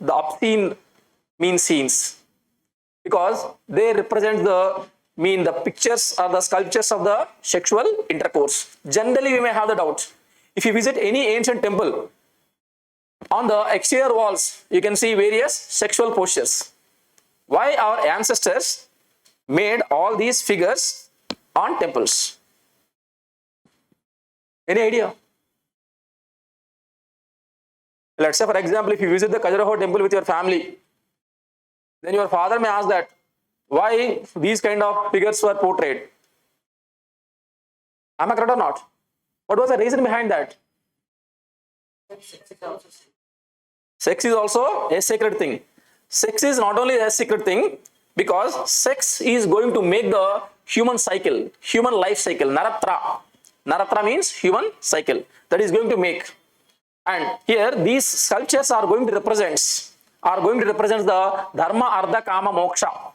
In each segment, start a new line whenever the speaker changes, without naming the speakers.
the obscene scenes, because they represent the pictures or the sculptures of the sexual intercourse. Generally, we may have the doubt. If you visit any ancient temple, on the exterior walls, you can see various sexual postures. Why our ancestors made all these figures on temples? Any idea? Let's say, for example, if you visit the Khajuraho temple with your family, then your father may ask that, why these kind of figures were portrayed? Am I correct or not? What was the reason behind that? Sex is also a sacred thing. Sex is not only a sacred thing, because sex is going to make the human cycle, human life cycle, naratra. Naratra means human cycle. That is going to make. And here these sculptures are going to represent the dharma, artha, kama, moksha.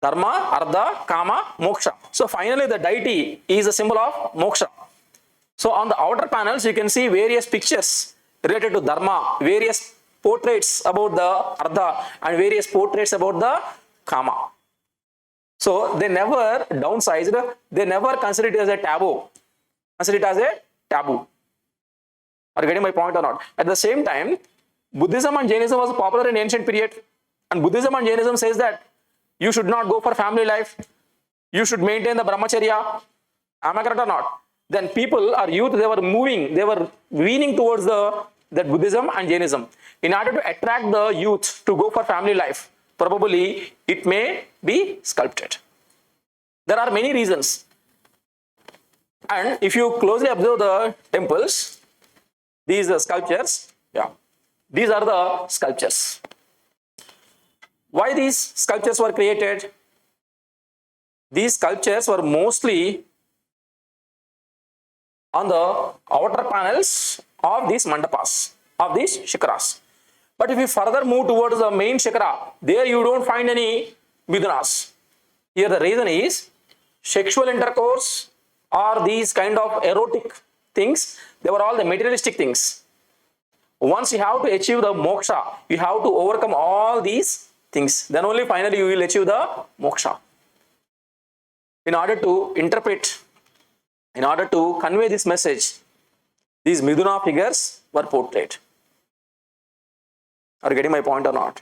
Dharma, artha, kama, moksha. So finally the deity is a symbol of moksha. So on the outer panels you can see various pictures related to dharma, various portraits about the artha and various portraits about the kama. So they never downsized, they never considered it as a taboo. Consider it as a taboo. Are you getting my point or not? At the same time, Buddhism and Jainism was popular in ancient period, and Buddhism and Jainism says that you should not go for family life, you should maintain the brahmacharya. Am I correct or not? Then people or youth, they were leaning towards that Buddhism and Jainism. In order to attract the youth to go for family life, probably it may be sculpted. There are many reasons. And if you closely observe the temples, these are sculptures. Yeah, these are the sculptures. Why these sculptures were created? These sculptures were mostly on the outer panels of these mandapas, of these shikharas. But if you further move towards the main shikhara, there you don't find any midhunas. Here the reason is sexual intercourse or these kind of erotic things, they were all the materialistic things. Once you have to achieve the moksha, you have to overcome all these things. Then only finally you will achieve the moksha. In order to interpret, in order to convey this message, these midhuna figures were portrayed. Are you getting my point or not?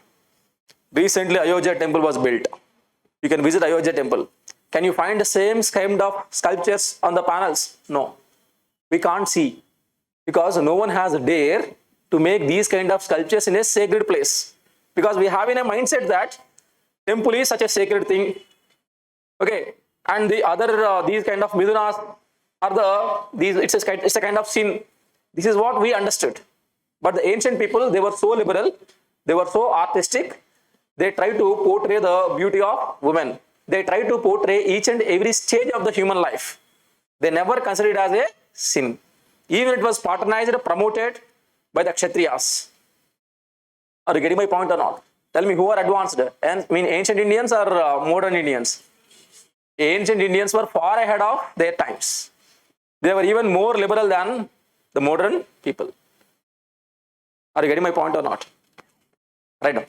Recently, Ayodhya temple was built. You can visit Ayodhya temple. Can you find the same kind of sculptures on the panels? No. We can't see, because no one has dare to make these kind of sculptures in a sacred place. Because we have in a mindset that temple is such a sacred thing. Okay. And the other, these kind of midhunas are it's a kind of sin. This is what we understood. But the ancient people, they were so liberal, they were so artistic, they tried to portray the beauty of women. They tried to portray each and every stage of the human life. They never considered it as a sin. Even it was patronized, promoted by the Kshatriyas. Are you getting my point or not? Tell me who are advanced? And I mean ancient Indians or modern Indians? Ancient Indians were far ahead of their times. They were even more liberal than the modern people. Are you getting my point or not? Right now.